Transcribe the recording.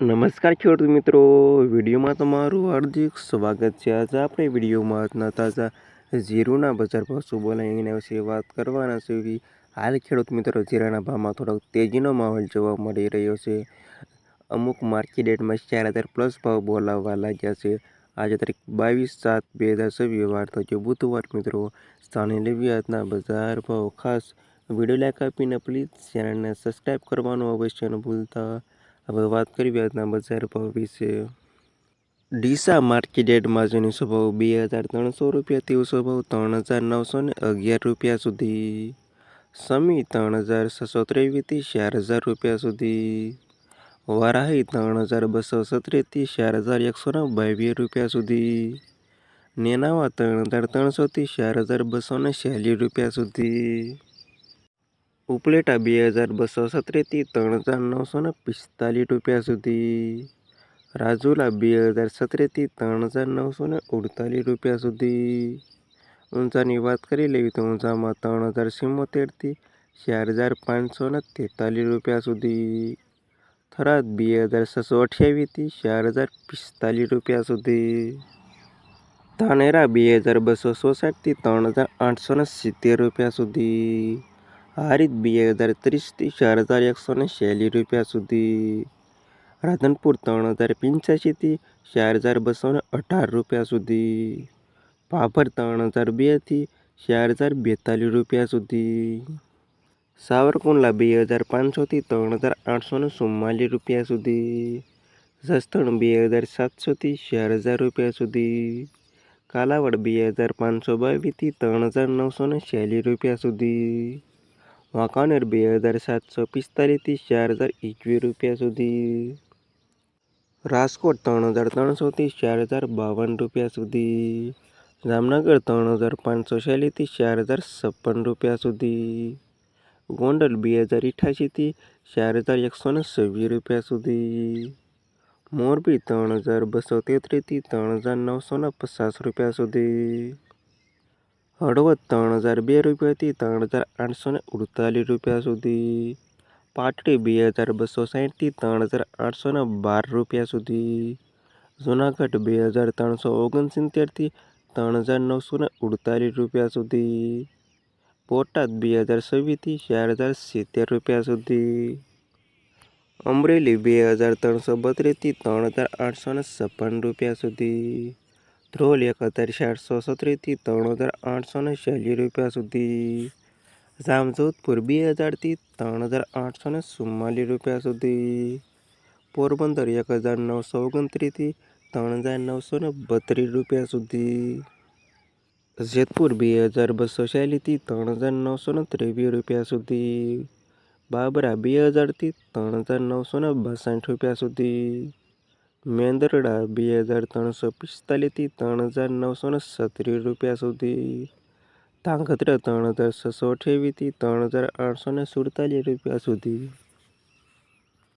નમસ્કાર ખેડૂત મિત્રો, વિડીયોમાં તમારું હાર્દિક સ્વાગત છે। આજે આપણે વિડીયોમાં આજના તાજા જીરુના બજાર ભાવ શું બોલાય એના વિશે વાત કરવાના છે। હાલ ખેડૂત મિત્રો જીરાના ભાવમાં થોડોક તેજીનો માહોલ જોવા મળી રહ્યો છે। અમુક માર્કેટ રેટમાં 4000 પ્લસ ભાવ બોલાવવા લાગ્યા છે। આજે તારીખ 22/7/2024 વાર થયો બુધવાર મિત્રો। સ્થાને લેવી આજના બજાર ભાવ। ખાસ વિડીયો લાઈક આપીને પ્લીઝ ચેનલને સબસ્ક્રાઈબ કરવાનું અવશ્ય ન ભૂલતા। હવે વાત કરીએ આજના બજાર ભાવ વિશે। ડીસા માર્કેટ યાર્ડમાં જેનો ભાવ 2300 રૂપિયાથી ઓછો ભાવ 3911 રૂપિયા સુધી। સમી 3623થી 4000 રૂપિયા સુધી। વારાહી 3217 થી 4122 રૂપિયા સુધી। નેનાવા 3300 થી 4246 રૂપિયા સુધી। ઉપલેટા 2217 થી 3945 રૂપિયા સુધી। રાજુલા 2017 થી 3948 રૂપિયા સુધી। ઊંઝાની વાત કરી લેવી તો ઊંઝામાં 3077 થી 4543 રૂપિયા સુધી। થરાદ 2628 થી 4045 રૂપિયા સુધી। ધાનેરા 2266 થી 3870 રૂપિયા સુધી। હારીજ 2030 થી 4146 રૂપિયા સુધી। રાધનપુર 3085 થી 4218 રૂપિયા સુધી। ભાભર 3002 થી 4042 રૂપિયા સુધી। સાવરકુંડલા 2500 થી 3844 રૂપિયા સુધી। જસદણ 2700 થી 4000 રૂપિયા સુધી। કાલાવડ 2522 થી 3946 રૂપિયા સુધી। વાંકાનેર 2745 થી 4021 રૂપિયા સુધી। રાજકોટ 3300 થી 4052 રૂપિયા સુધી। જામનગર 3546 થી 4056 રૂપિયા સુધી। ગોંડલ 2088 થી 4126 રૂપિયા સુધી। મોરબી 3233 થી 3950 રૂપિયા સુધી। હળવદ 3002 રૂપિયાથી 3848 રૂપિયા સુધી। પાટડી 2260 થી 3812 રૂપિયા સુધી। જૂનાગઢ 2369 થી 3948 રૂપિયા સુધી। બોટાદ 2026 થી 4070 રૂપિયા સુધી। અમરેલી 2332 થી 3856 રૂપિયા સુધી। ધ્રોલ 1417 થી 3840 રૂપિયા સુધી। જામજોધપુર 2000 થી 3844 રૂપિયા સુધી। પોરબંદર 1929 થી 3932 રૂપિયા સુધી। જેતપુર 2240 થી 3923 રૂપિયા સુધી। બાબરા 2000 થી 3962 રૂપિયા સુધી। મેંદરડા 2345 થી 3937 રૂપિયા સુધી। ધાંગધ્રા 3628 થી 3847 રૂપિયા સુધી।